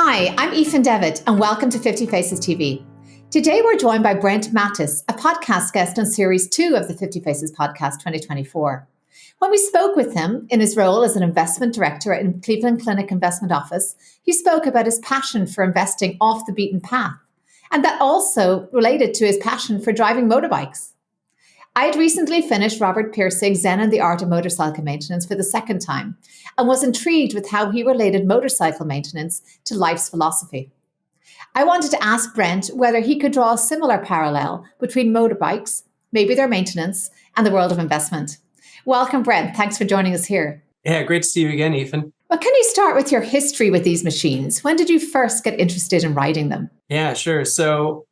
Hi, I'm Aoife Devitt, and welcome to Fiftyfaces TV. Today we're joined by Brent Mattis, a podcast guest on Series 2 of the Fiftyfaces podcast 2024. When we spoke with him in his role as an investment director in Cleveland Clinic Investment Office, he spoke about his passion for investing off the beaten path, and that also related to his passion for driving motorbikes. I had recently finished Robert Pirsig's Zen and the Art of Motorcycle Maintenance for the second time and was intrigued with how he related motorcycle maintenance to life's philosophy. I wanted to ask Brent whether he could draw a similar parallel between motorbikes, maybe their maintenance, and the world of investment. Welcome, Brent. Thanks for joining us here. Yeah, great to see you again, Aoife. Well, can you start with your history with these machines? When did you first get interested in riding them? Yeah, sure. So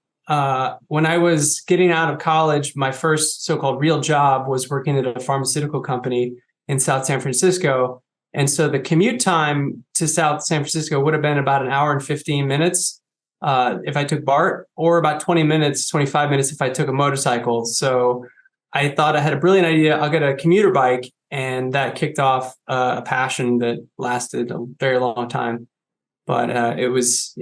when I was getting out of college, my first so-called real job was working at a pharmaceutical company in South San Francisco. And so the commute time to South San Francisco would have been about an hour and 15 minutes if I took BART, or about 20 minutes, 25 minutes if I took a motorcycle. So I thought I had a brilliant idea. I'll get a commuter bike. And that kicked off a passion that lasted a very long time. But it was,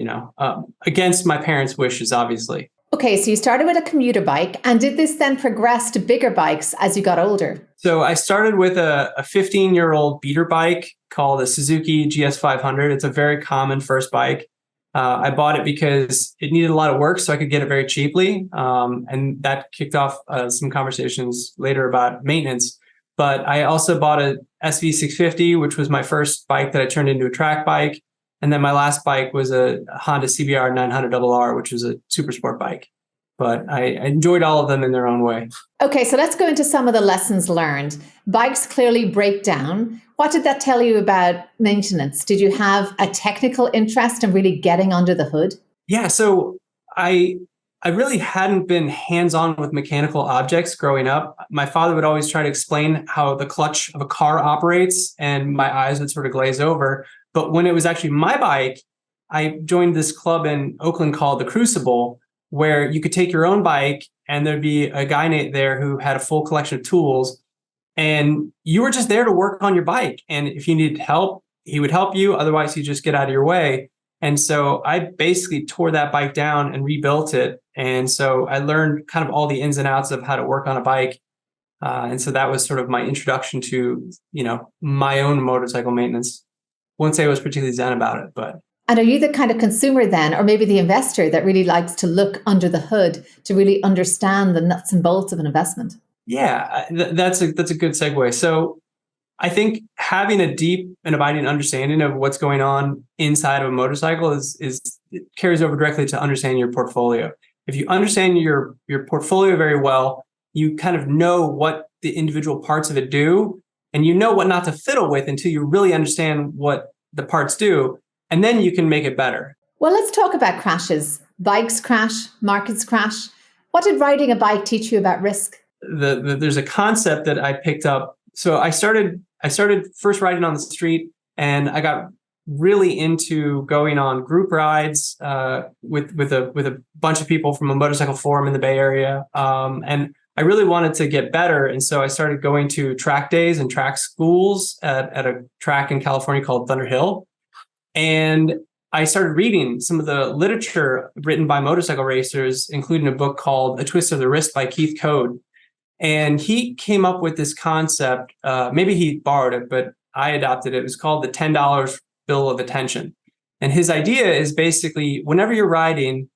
against my parents' wishes, obviously. Okay, so you started with a commuter bike, and did this then progress to bigger bikes as you got older? So I started with a 15-year-old beater bike called a Suzuki GS500. It's a very common first bike. I bought it because it needed a lot of work, so I could get it very cheaply. And that kicked off some conversations later about maintenance. But I also bought a SV650, which was my first bike that I turned into a track bike. And then my last bike was a Honda CBR 900RR, which was a super sport bike. But I enjoyed all of them in their own way. Okay, so let's go into some of the lessons learned. Bikes clearly break down. What did that tell you about maintenance? Did you have a technical interest in really getting under the hood? Yeah, so I really hadn't been hands-on with mechanical objects growing up. My father would always try to explain how the clutch of a car operates, and my eyes would sort of glaze over. But when it was actually my bike, I joined this club in Oakland called the Crucible, where you could take your own bike and there'd be a guy there who had a full collection of tools, and you were just there to work on your bike. And if you needed help, he would help you. Otherwise, he'd just get out of your way. And so I basically tore that bike down and rebuilt it. And so I learned kind of all the ins and outs of how to work on a bike. And so that was sort of my introduction to, my own motorcycle maintenance. Wouldn't say I was particularly zen about it, but. And are you the kind of consumer then, or maybe the investor that really likes to look under the hood to really understand the nuts and bolts of an investment? Yeah, that's a good segue. So I think having a deep and abiding understanding of what's going on inside of a motorcycle it carries over directly to understanding your portfolio. If you understand your portfolio very well, you kind of know what the individual parts of it do, and you know what not to fiddle with until you really understand what the parts do, and then you can make it better. Well, let's talk about crashes. Bikes crash, markets crash. What did riding a bike teach you about risk? There's a concept that I picked up. So I started first riding on the street, and I got really into going on group rides with a bunch of people from a motorcycle forum in the Bay Area. And I really wanted to get better. And so I started going to track days and track schools at a track in California called Thunder Hill. And I started reading some of the literature written by motorcycle racers, including a book called A Twist of the Wrist by Keith Code. And he came up with this concept. Maybe he borrowed it, but I adopted it. It was called the $10 bill of attention. And his idea is basically whenever you're riding,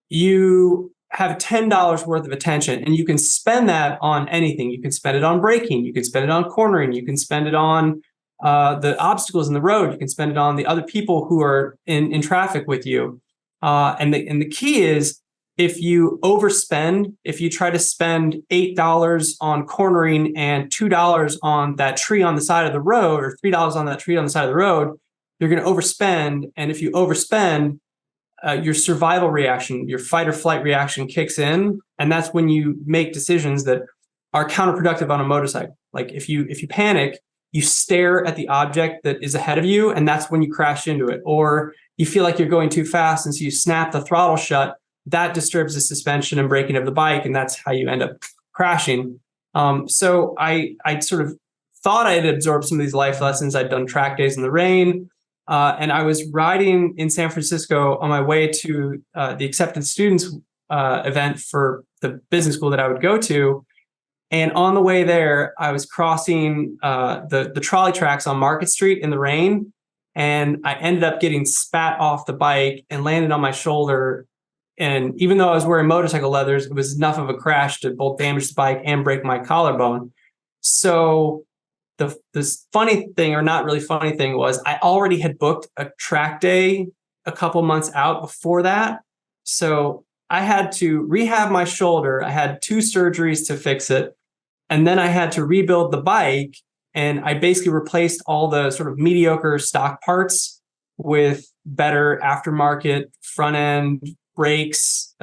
you have $10 worth of attention, and you can spend that on anything. You can spend it on braking. You can spend it on cornering. You can spend it on the obstacles in the road. You can spend it on the other people who are in traffic with you. And the key is, if you overspend, if you try to spend $8 on cornering and $2 on that tree on the side of the road, or $3 on that tree on the side of the road, you're going to overspend. And if you overspend, your survival reaction, your fight or flight reaction kicks in. And that's when you make decisions that are counterproductive on a motorcycle. Like if you panic, you stare at the object that is ahead of you, and that's when you crash into it. Or you feel like you're going too fast, and so you snap the throttle shut. That disturbs the suspension and braking of the bike, and that's how you end up crashing. So I sort of thought I had absorbed some of these life lessons. I'd done track days in the rain. And I was riding in San Francisco on my way to the accepted students event for the business school that I would go to. And on the way there, I was crossing the trolley tracks on Market Street in the rain. And I ended up getting spat off the bike and landed on my shoulder. And even though I was wearing motorcycle leathers, it was enough of a crash to both damage the bike and break my collarbone. So this funny thing, or not really funny thing, was I already had booked a track day a couple months out before that. So I had to rehab my shoulder. I had 2 surgeries to fix it. And then I had to rebuild the bike. And I basically replaced all the sort of mediocre stock parts with better aftermarket front end brakes,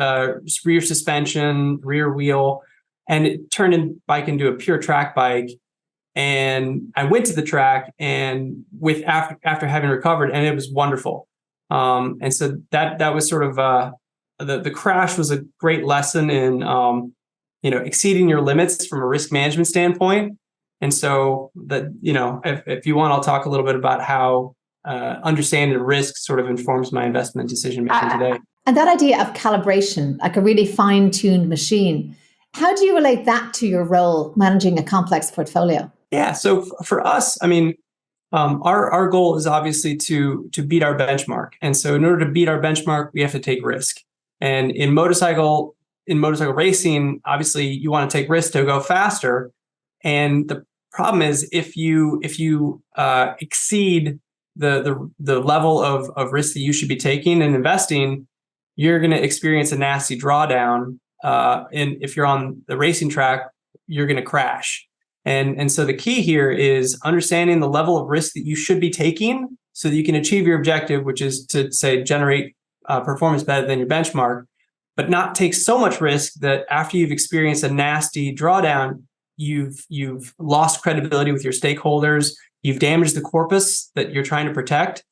rear suspension, rear wheel. And it turned the bike into a pure track bike. And I went to the track and after having recovered, and it was wonderful. And so that was sort of the crash was a great lesson in exceeding your limits from a risk management standpoint. And so that, if you want, I'll talk a little bit about how understanding risk sort of informs my investment decision making today. And that idea of calibration, like a really fine-tuned machine, how do you relate that to your role managing a complex portfolio? Yeah. So for us, I mean, our goal is obviously to beat our benchmark. And so in order to beat our benchmark, we have to take risk. And in motorcycle racing, obviously you want to take risk to go faster. And the problem is if you exceed the level of risk that you should be taking and investing, you're going to experience a nasty drawdown. And if you're on the racing track, you're going to crash. And so the key here is understanding the level of risk that you should be taking so that you can achieve your objective, which is to, say, generate performance better than your benchmark, but not take so much risk that after you've experienced a nasty drawdown, you've lost credibility with your stakeholders, you've damaged the corpus that you're trying to protect,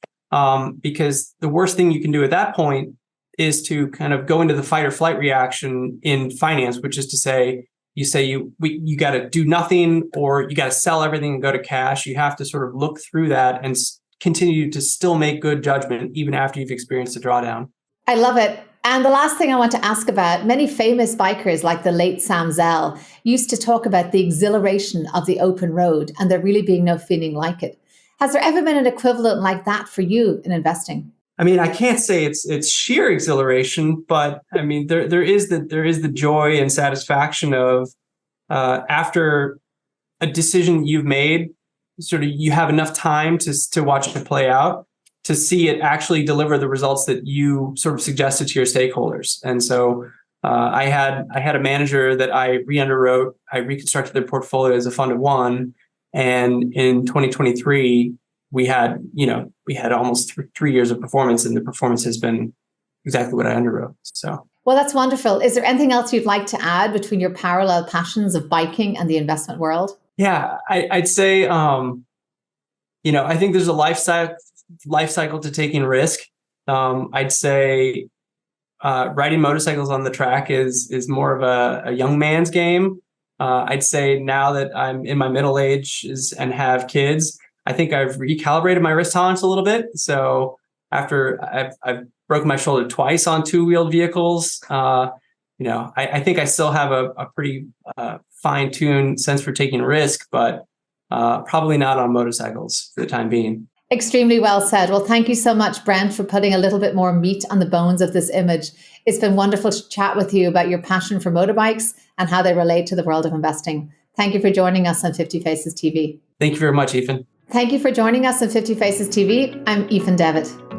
because the worst thing you can do at that point is to kind of go into the fight or flight reaction in finance, which is to say, you got to do nothing, or you got to sell everything and go to cash. You have to sort of look through that and continue to still make good judgment even after you've experienced a drawdown. I love it. And the last thing I want to ask about, many famous bikers like the late Sam Zell used to talk about the exhilaration of the open road and there really being no feeling like it. Has there ever been an equivalent like that for you in investing? I mean, I can't say it's sheer exhilaration, but I mean, there is the joy and satisfaction of after a decision you've made, sort of you have enough time to watch it play out, to see it actually deliver the results that you sort of suggested to your stakeholders. And so I had a manager that I re-underwrote. I reconstructed their portfolio as a fund of one, and in 2023. We had almost 3 years of performance, and the performance has been exactly what I underwrote. So, well, that's wonderful. Is there anything else you'd like to add between your parallel passions of biking and the investment world? Yeah, I'd say, I think there's a life cycle to taking risk. I'd say riding motorcycles on the track is more of a young man's game. I'd say now that I'm in my middle age and have kids, I think I've recalibrated my risk tolerance a little bit. So after I've broken my shoulder twice on 2-wheeled vehicles, I think I still have a pretty fine-tuned sense for taking risk, but probably not on motorcycles for the time being. Extremely well said. Well, thank you so much, Brent, for putting a little bit more meat on the bones of this image. It's been wonderful to chat with you about your passion for motorbikes and how they relate to the world of investing. Thank you for joining us on 50 Faces TV. Thank you very much, Ethan. Thank you for joining us on 50 Faces TV. I'm Ethan Devitt.